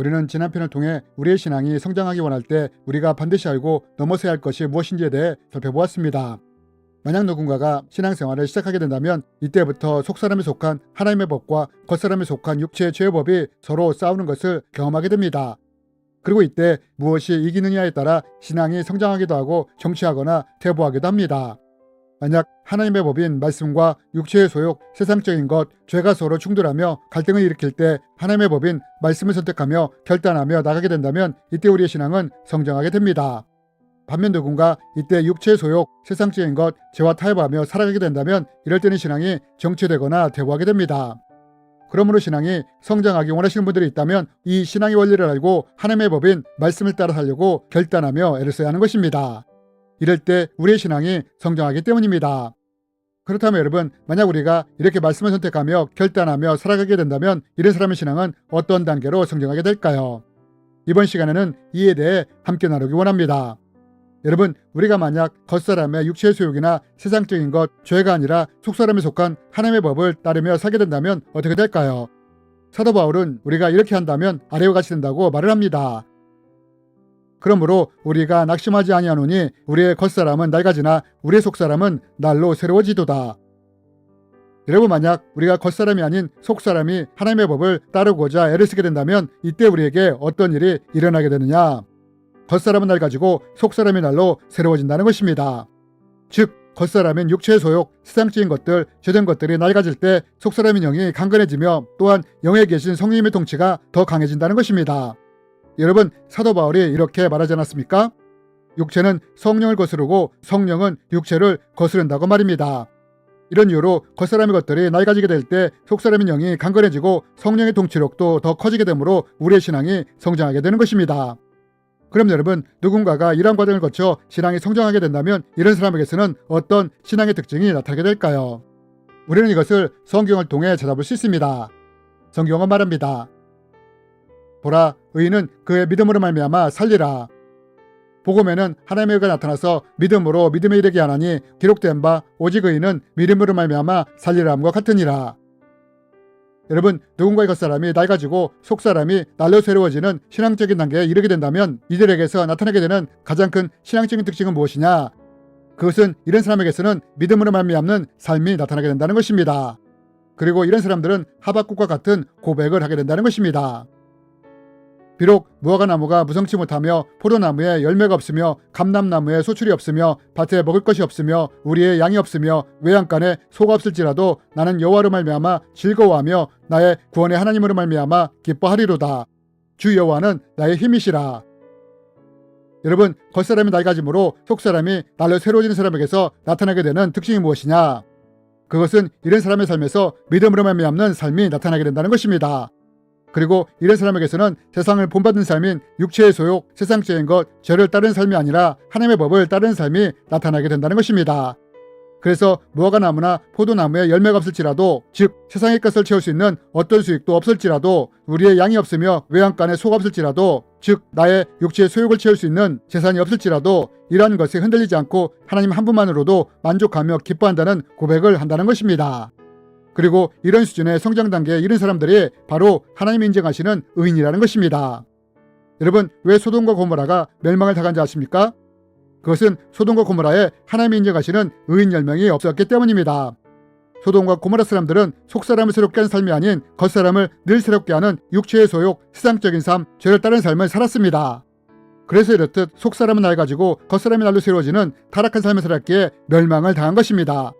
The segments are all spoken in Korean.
우리는 지난 편을 통해 우리의 신앙이 성장하기 원할 때 우리가 반드시 알고 넘어서야 할 것이 무엇인지에 대해 살펴보았습니다. 만약 누군가가 신앙생활을 시작하게 된다면 이때부터 속사람에 속한 하나님의 법과 겉사람에 속한 육체의 죄의 법이 서로 싸우는 것을 경험하게 됩니다. 그리고 이때 무엇이 이기느냐에 따라 신앙이 성장하기도 하고 정취하거나 퇴보하기도 합니다. 만약 하나님의 법인 말씀과 육체의 소욕, 세상적인 것, 죄가 서로 충돌하며 갈등을 일으킬 때 하나님의 법인 말씀을 선택하며 결단하며 나가게 된다면 이때 우리의 신앙은 성장하게 됩니다. 반면 누군가 이때 육체의 소욕, 세상적인 것, 죄와 타협하며 살아가게 된다면 이럴 때는 신앙이 정체되거나 퇴보하게 됩니다. 그러므로 신앙이 성장하기 원하시는 분들이 있다면 이 신앙의 원리를 알고 하나님의 법인 말씀을 따라 살려고 결단하며 애를 써야 하는 것입니다. 이럴 때 우리의 신앙이 성장하기 때문입니다. 그렇다면 여러분, 만약 우리가 이렇게 말씀을 선택하며 결단하며 살아가게 된다면 이런 사람의 신앙은 어떤 단계로 성장하게 될까요? 이번 시간에는 이에 대해 함께 나누기 원합니다. 여러분, 우리가 만약 겉사람의 육체의 소욕이나 세상적인 것, 죄가 아니라 속사람에 속한 하나님의 법을 따르며 살게 된다면 어떻게 될까요? 사도 바울은 우리가 이렇게 한다면 아래와 같이 된다고 말을 합니다. 그러므로 우리가 낙심하지 아니하노니 우리의 겉사람은 낡아지나 우리의 속사람은 날로 새로워지도다. 여러분, 만약 우리가 겉사람이 아닌 속사람이 하나님의 법을 따르고자 애를 쓰게 된다면 이때 우리에게 어떤 일이 일어나게 되느냐? 겉사람은 낡아지고 속사람이 날로 새로워진다는 것입니다. 즉, 겉사람인 육체의 소욕, 세상적인 것들, 죄된 것들이 낡아질 때 속사람인 영이 강건해지며 또한 영에 계신 성령님의 통치가 더 강해진다는 것입니다. 여러분, 사도 바울이 이렇게 말하지 않았습니까? 육체는 성령을 거스르고 성령은 육체를 거스른다고 말입니다. 이런 이유로 겉사람의 것들이 낡아지게 될 때 속사람인 영이 강건해지고 성령의 통치력도 더 커지게 되므로 우리의 신앙이 성장하게 되는 것입니다. 그럼 여러분, 누군가가 이러한 과정을 거쳐 신앙이 성장하게 된다면 이런 사람에게서는 어떤 신앙의 특징이 나타나게 될까요? 우리는 이것을 성경을 통해 찾아볼 수 있습니다. 성경은 말합니다. 보라, 의인은 그의 믿음으로 말미암아 살리라. 복음에는 하나님의 의가 나타나서 믿음으로 믿음에 이르게 하나니 기록된 바 오직 의인은 믿음으로 말미암아 살리라함과 같으니라. 여러분, 누군가의 겉사람이 낡아지고 속사람이 날로 새로워지는 신앙적인 단계에 이르게 된다면 이들에게서 나타나게 되는 가장 큰 신앙적인 특징은 무엇이냐? 그것은 이런 사람에게서는 믿음으로 말미암는 삶이 나타나게 된다는 것입니다. 그리고 이런 사람들은 하박국과 같은 고백을 하게 된다는 것입니다. 비록 무화과 나무가 무성치 못하며 포도나무에 열매가 없으며 감람나무에 소출이 없으며 밭에 먹을 것이 없으며 우리의 양이 없으며 외양간에 소가 없을지라도 나는 여호와로 말미암아 즐거워하며 나의 구원의 하나님으로 말미암아 기뻐하리로다. 주 여호와는 나의 힘이시라. 여러분, 겉사람이 낡아짐으로 속사람이 날로 새로워지는 사람에게서 나타나게 되는 특징이 무엇이냐? 그것은 이런 사람의 삶에서 믿음으로 말미암는 삶이 나타나게 된다는 것입니다. 그리고 이런 사람에게서는 세상을 본받는 삶인 육체의 소욕, 세상적인 것, 죄를 따르는 삶이 아니라 하나님의 법을 따르는 삶이 나타나게 된다는 것입니다. 그래서 무화과 나무나 포도나무에 열매가 없을지라도, 즉 세상의 것을 채울 수 있는 어떤 수익도 없을지라도, 우리의 양이 없으며 외양간에 소가 없을지라도, 즉 나의 육체의 소욕을 채울 수 있는 재산이 없을지라도 이러한 것에 흔들리지 않고 하나님 한 분만으로도 만족하며 기뻐한다는 고백을 한다는 것입니다. 그리고 이런 수준의 성장 단계에 이른 사람들이 바로 하나님이 인정하시는 의인이라는 것입니다. 여러분, 왜 소돔과 고모라가 멸망을 당한 줄 아십니까? 그것은 소돔과 고모라에 하나님이 인정하시는 의인 10명이 없었기 때문입니다. 소돔과 고모라 사람들은 속사람을 새롭게 하는 삶이 아닌 겉사람을 늘 새롭게 하는 육체의 소욕, 세상적인 삶, 죄를 따르는 삶을 살았습니다. 그래서 이렇듯 속사람은 낡아지고 겉사람이 날로 새로워지는 타락한 삶을 살았기에 멸망을 당한 것입니다.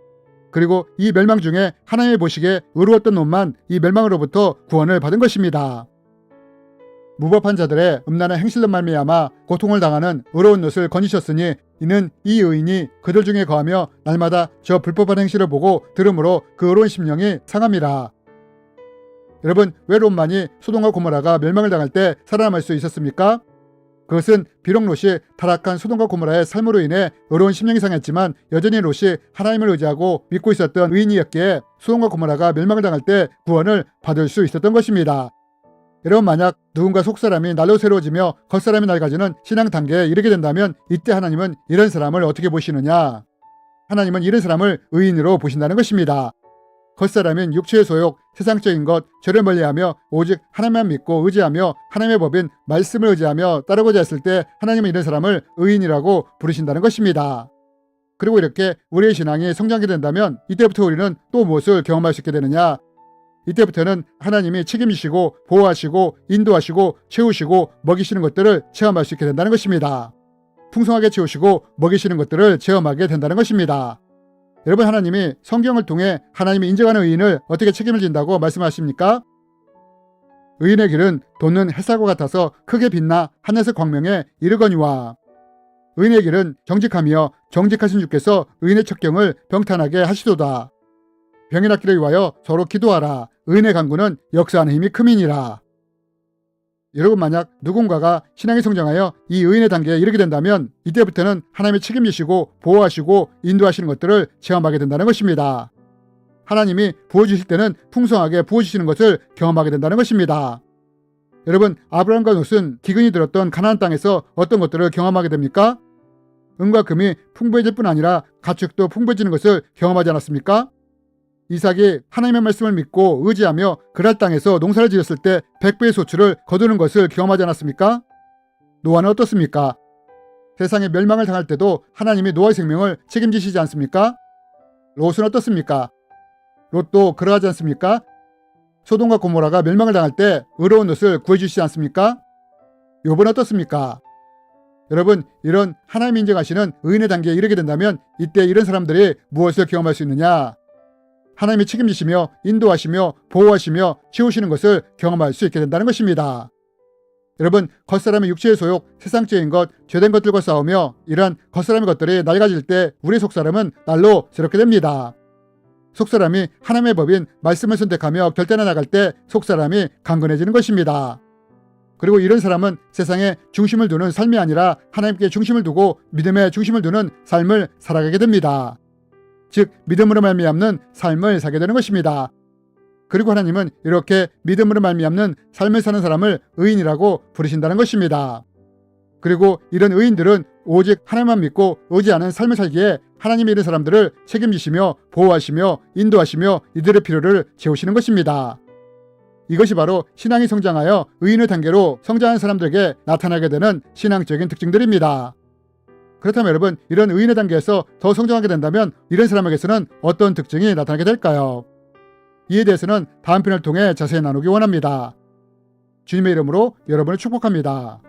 그리고 이 멸망 중에 하나님의 보시기에 의로웠던 놈만 이 멸망으로부터 구원을 받은 것입니다. 무법한 자들의 음란한 행실로 말미암아 고통을 당하는 의로운 롯을 건지셨으니 이는 이 의인이 그들 중에 거하며 날마다 저 불법한 행실을 보고 들음으로 그 의로운 심령이 상함이라. 여러분, 왜 롯만이 소돔과 고모라가 멸망을 당할 때 살아남을 수 있었습니까? 그것은 비록 롯이 타락한 소돔과 고모라의 삶으로 인해 의로운 심령이 상했지만 여전히 롯이 하나님을 의지하고 믿고 있었던 의인이었기에 소돔과 고모라가 멸망을 당할 때 구원을 받을 수 있었던 것입니다. 여러분, 만약 누군가 속사람이 날로 새로워지며 겉사람이 낡아지는 신앙 단계에 이르게 된다면 이때 하나님은 이런 사람을 어떻게 보시느냐? 하나님은 이런 사람을 의인으로 보신다는 것입니다. 겉사람인 육체의 소욕, 세상적인 것, 죄를 멀리하며 오직 하나님만 믿고 의지하며 하나님의 법인 말씀을 의지하며 따르고자 했을 때 하나님은 이런 사람을 의인이라고 부르신다는 것입니다. 그리고 이렇게 우리의 신앙이 성장하게 된다면 이때부터 우리는 또 무엇을 경험할 수 있게 되느냐? 이때부터는 하나님이 책임지시고 보호하시고 인도하시고 채우시고 먹이시는 것들을 체험할 수 있게 된다는 것입니다. 풍성하게 채우시고 먹이시는 것들을 체험하게 된다는 것입니다. 여러분, 하나님이 성경을 통해 하나님이 인정하는 의인을 어떻게 책임을 진다고 말씀하십니까? 의인의 길은 돋는 햇살과 같아서 크게 빛나 하늘에서 광명에 이르거니와. 의인의 길은 정직하며 정직하신 주께서 의인의 척경을 병탄하게 하시도다. 병이 낫기를 위하여 서로 기도하라. 의인의 간구는 역사하는 힘이 크미니라. 여러분, 만약 누군가가 신앙이 성장하여 이 의인의 단계에 이르게 된다면 이때부터는 하나님이 책임지시고 보호하시고 인도하시는 것들을 체험하게 된다는 것입니다. 하나님이 부어주실 때는 풍성하게 부어주시는 것을 경험하게 된다는 것입니다. 여러분, 아브라함과 롯은 기근이 들었던 가나안 땅에서 어떤 것들을 경험하게 됩니까? 은과 금이 풍부해질 뿐 아니라 가축도 풍부해지는 것을 경험하지 않았습니까? 이삭이 하나님의 말씀을 믿고 의지하며 그랄 땅에서 농사를 지었을 때 100배의 소출을 거두는 것을 경험하지 않았습니까? 노아는 어떻습니까? 세상에 멸망을 당할 때도 하나님이 노아의 생명을 책임지시지 않습니까? 롯은 어떻습니까? 롯도 그러하지 않습니까? 소돔과 고모라가 멸망을 당할 때 의로운 롯을 구해주시지 않습니까? 욥은 어떻습니까? 여러분, 이런 하나님이 인정하시는 의인의 단계에 이르게 된다면 이때 이런 사람들이 무엇을 경험할 수 있느냐? 하나님이 책임지시며 인도하시며 보호하시며 채우시는 것을 경험할 수 있게 된다는 것입니다. 여러분, 겉사람의 육체의 소욕, 세상적인 것, 죄된 것들과 싸우며 이러한 겉사람의 것들이 낡아질 때 우리 속사람은 날로 새롭게 됩니다. 속사람이 하나님의 법인 말씀을 선택하며 결단해 나갈 때 속사람이 강건해지는 것입니다. 그리고 이런 사람은 세상에 중심을 두는 삶이 아니라 하나님께 중심을 두고 믿음에 중심을 두는 삶을 살아가게 됩니다. 즉, 믿음으로 말미암는 삶을 살게 되는 것입니다. 그리고 하나님은 이렇게 믿음으로 말미암는 삶을 사는 사람을 의인이라고 부르신다는 것입니다. 그리고 이런 의인들은 오직 하나님만 믿고 의지하는 삶을 살기에 하나님이 이런 사람들을 책임지시며 보호하시며 인도하시며 이들의 필요를 채우시는 것입니다. 이것이 바로 신앙이 성장하여 의인의 단계로 성장한 사람들에게 나타나게 되는 신앙적인 특징들입니다. 그렇다면 여러분, 이런 의인의 단계에서 더 성장하게 된다면 이런 사람에게서는 어떤 특징이 나타나게 될까요? 이에 대해서는 다음 편을 통해 자세히 나누기 원합니다. 주님의 이름으로 여러분을 축복합니다.